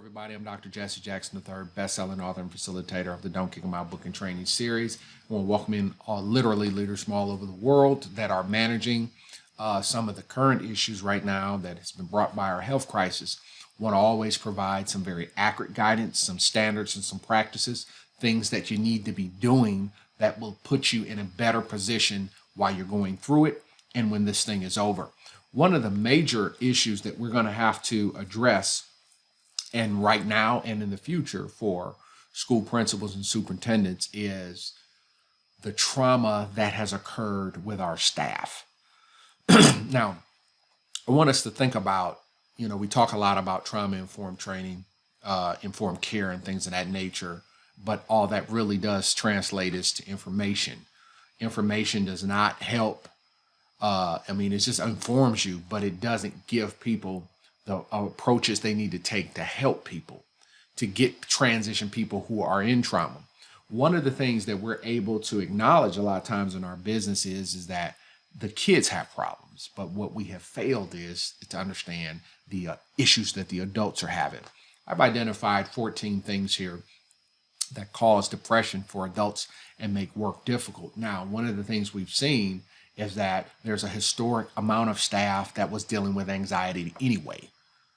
everybody. I'm Dr. Jesse Jackson III, best-selling author and facilitator of the Don't Kick 'Em Out book and training series. I want to welcome in literally leaders from all over the world that are managing some of the current issues right now that has been brought by our health crisis. I want to always provide some very accurate guidance, some standards and some practices, things that you need to be doing that will put you in a better position while you're going through it and when this thing is over. One of the major issues that we're going to have to address, and right now and in the future for school principals and superintendents, is the trauma that has occurred with our staff. Now, I want us to think about, we talk a lot about trauma-informed training, informed care and things of that nature, but all that really does translate is to information. Information does not help. It just informs you, but it doesn't give people the approaches they need to take to help people, to transition people who are in trauma. One of the things that we're able to acknowledge a lot of times in our business is that the kids have problems, but what we have failed is to understand the issues that the adults are having. I've identified 14 things here that cause depression for adults and make work difficult. Now, one of the things we've seen is that there's a historic amount of staff that was dealing with anxiety anyway,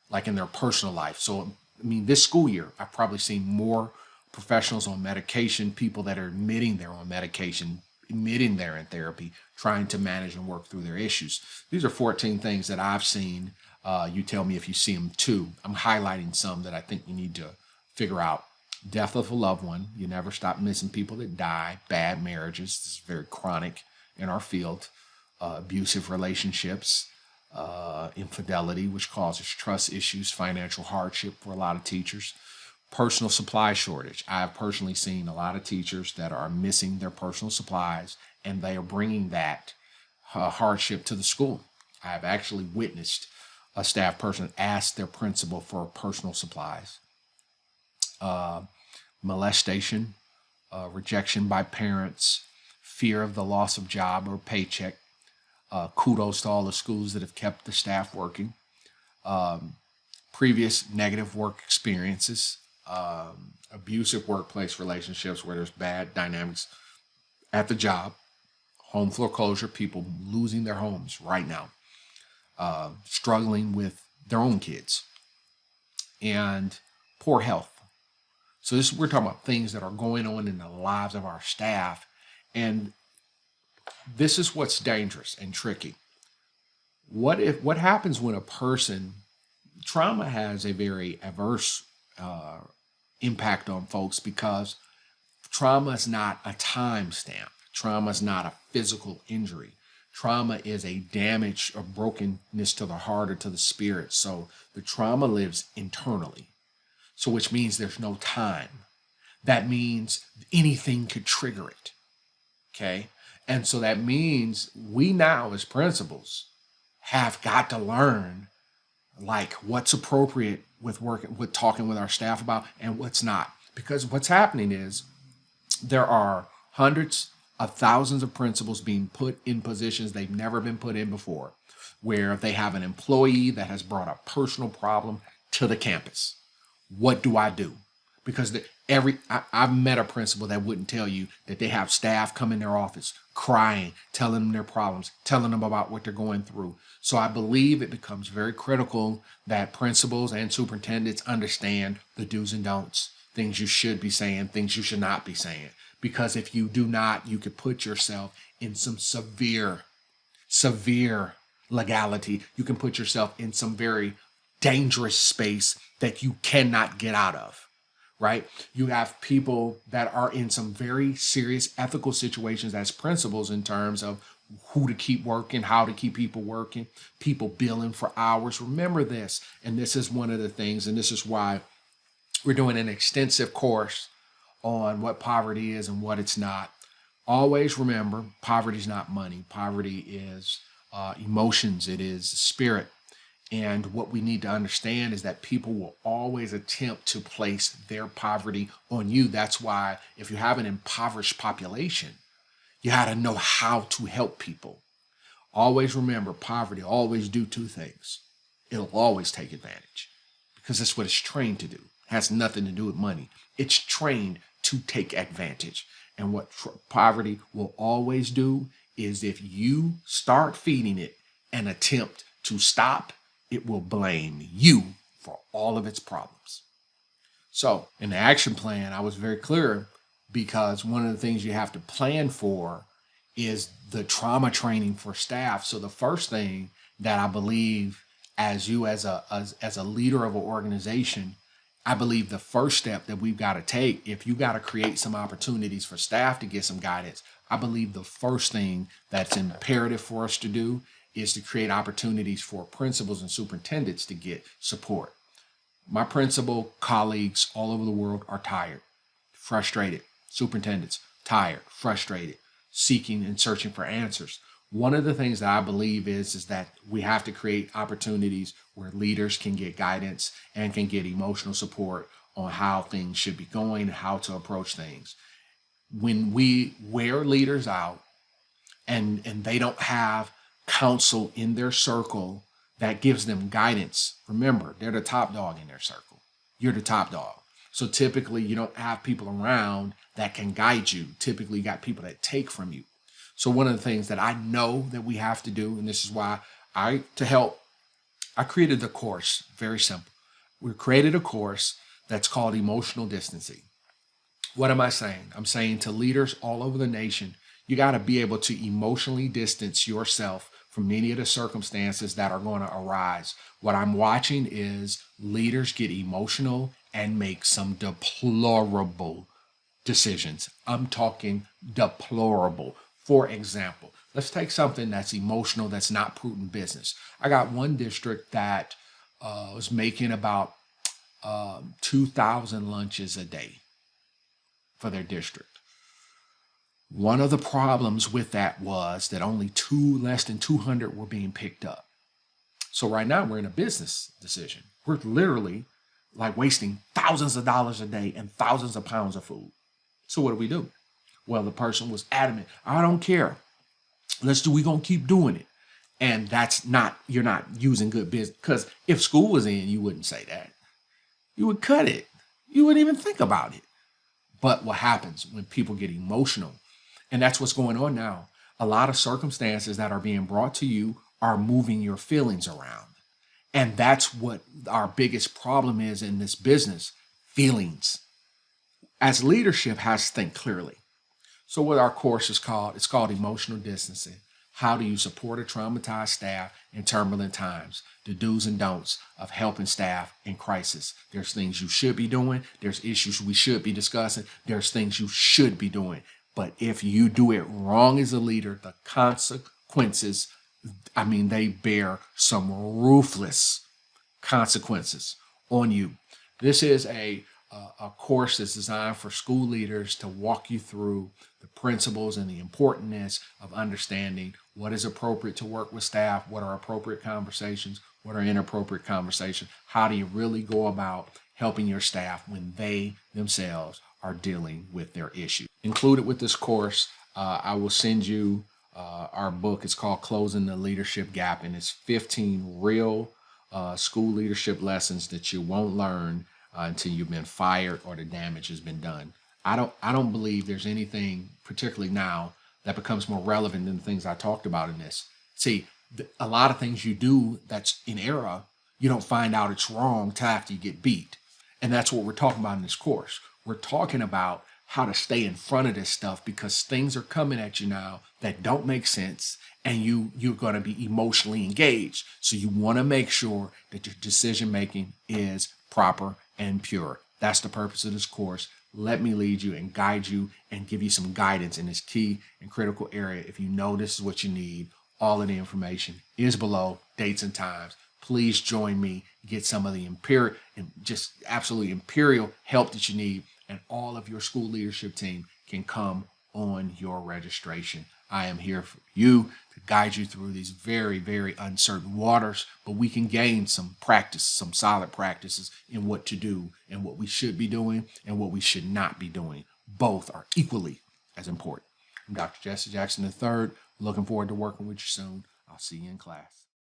like in their personal life. So, this school year, I've probably seen more professionals on medication, people that are admitting they're on medication, admitting they're in therapy, trying to manage and work through their issues. These are 14 things that I've seen. You tell me if you see them too. I'm highlighting some that I think you need to figure out. Death of a loved one. You never stop missing people that die. Bad marriages. This is very chronic in our field. Abusive relationships. Infidelity, which causes trust issues, financial hardship for a lot of teachers. Personal supply shortage. I've personally seen a lot of teachers that are missing their personal supplies, and they are bringing that hardship to the school. I've actually witnessed a staff person ask their principal for personal supplies. Molestation, rejection by parents, fear of the loss of job or paycheck. Kudos to all the schools that have kept the staff working. Previous negative work experiences, abusive workplace relationships where there's bad dynamics at the job, home foreclosure, people losing their homes right now, struggling with their own kids, and poor health. So we're talking about things that are going on in the lives of our staff, and this is what's dangerous and tricky. What happens when a person, trauma has a very adverse impact on folks, because trauma is not a time stamp. Trauma is not a physical injury. Trauma is a damage or brokenness to the heart or to the spirit. So the trauma lives internally. So which means there's no time. That means anything could trigger it. Okay? And so that means we now as principals have got to learn what's appropriate with talking with our staff about and what's not. Because what's happening is there are hundreds of thousands of principals being put in positions they've never been put in before, where they have an employee that has brought a personal problem to the campus. What do I do? Because I've met a principal that wouldn't tell you that they have staff come in their office crying, telling them their problems, telling them about what they're going through. So I believe it becomes very critical that principals and superintendents understand the do's and don'ts, things you should be saying, things you should not be saying. Because if you do not, you could put yourself in some severe legality. You can put yourself in some very dangerous space that you cannot get out of, right? You have people that are in some very serious ethical situations as principals in terms of who to keep working, how to keep people working, people billing for hours. Remember this, and this is one of the things, and this is why we're doing an extensive course on what poverty is and what it's not. Always remember, poverty is not money. Poverty is emotions. It is spirit. And what we need to understand is that people will always attempt to place their poverty on you. That's why if you have an impoverished population, you got to know how to help people. Always remember, poverty always do two things. It'll always take advantage because that's what it's trained to do. has nothing to do with money. It's trained to take advantage. And what poverty will always do is if you start feeding it and attempt to stop, it will blame you for all of its problems. So in the action plan, I was very clear because one of the things you have to plan for is the trauma training for staff. So the first thing that I believe as you as a leader of an organization, I believe the first step that we've got to take, if you got to create some opportunities for staff to get some guidance, I believe the first thing that's imperative for us to do is to create opportunities for principals and superintendents to get support. My principal colleagues all over the world are tired, frustrated. Superintendents, tired, frustrated, seeking and searching for answers. One of the things that I believe is that we have to create opportunities where leaders can get guidance and can get emotional support on how things should be going, how to approach things. When we wear leaders out and they don't have counsel in their circle that gives them guidance, remember, they're the top dog in their circle. You're the top dog. So typically you don't have people around that can guide you. Typically you got people that take from you. So one of the things that I know that we have to do, and this is why I created the course, very simple. We created a course that's called Emotional Distancing. What am I saying? I'm saying to leaders all over the nation, you got to be able to emotionally distance yourself from many of the circumstances that are going to arise. What I'm watching is leaders get emotional and make some deplorable decisions. I'm talking deplorable. For example, let's take something that's emotional, that's not prudent business. I got one district that was making about 2,000 lunches a day for their district. One of the problems with that was that only less than 200 were being picked up. So right now we're in a business decision. We're literally like wasting thousands of dollars a day and thousands of pounds of food. So what do? Well, the person was adamant. I don't care. We're going to keep doing it. And you're not using good business. Because if school was in, you wouldn't say that. You would cut it. You wouldn't even think about it. But what happens when people get emotional, and that's what's going on now. A lot of circumstances that are being brought to you are moving your feelings around. And that's what our biggest problem is in this business, feelings. As leadership has to think clearly. So what our course is called, it's called Emotional Distancing. How do you support a traumatized staff in turbulent times? The do's and don'ts of helping staff in crisis. There's things you should be doing. There's issues we should be discussing. There's things you should be doing. But if you do it wrong as a leader, the consequences, they bear some ruthless consequences on you. This is a course that's designed for school leaders to walk you through the principles and the importance of understanding what is appropriate to work with staff, what are appropriate conversations, what are inappropriate conversations. How do you really go about helping your staff when they themselves are dealing with their issues? Included with this course, I will send you our book. It's called Closing the Leadership Gap, and it's 15 real school leadership lessons that you won't learn until you've been fired or the damage has been done. I don't believe there's anything, particularly now, that becomes more relevant than the things I talked about in this. See, a lot of things you do that's in error, you don't find out it's wrong till after you get beat. And that's what we're talking about in this course. We're talking about how to stay in front of this stuff because things are coming at you now that don't make sense, and you're going to be emotionally engaged. So you want to make sure that your decision making is proper and pure. That's the purpose of this course. Let me lead you and guide you and give you some guidance in this key and critical area. If you know this is what you need, all of the information is below, dates and times. Please join me, get some of the imperial and just absolutely imperial help that you need, and all of your school leadership team can come on your registration. I am here for you to guide you through these very, very uncertain waters, but we can gain some practice, some solid practices in what to do and what we should be doing and what we should not be doing. Both are equally as important. I'm Dr. Jesse Jackson III. Looking forward to working with you soon. I'll see you in class.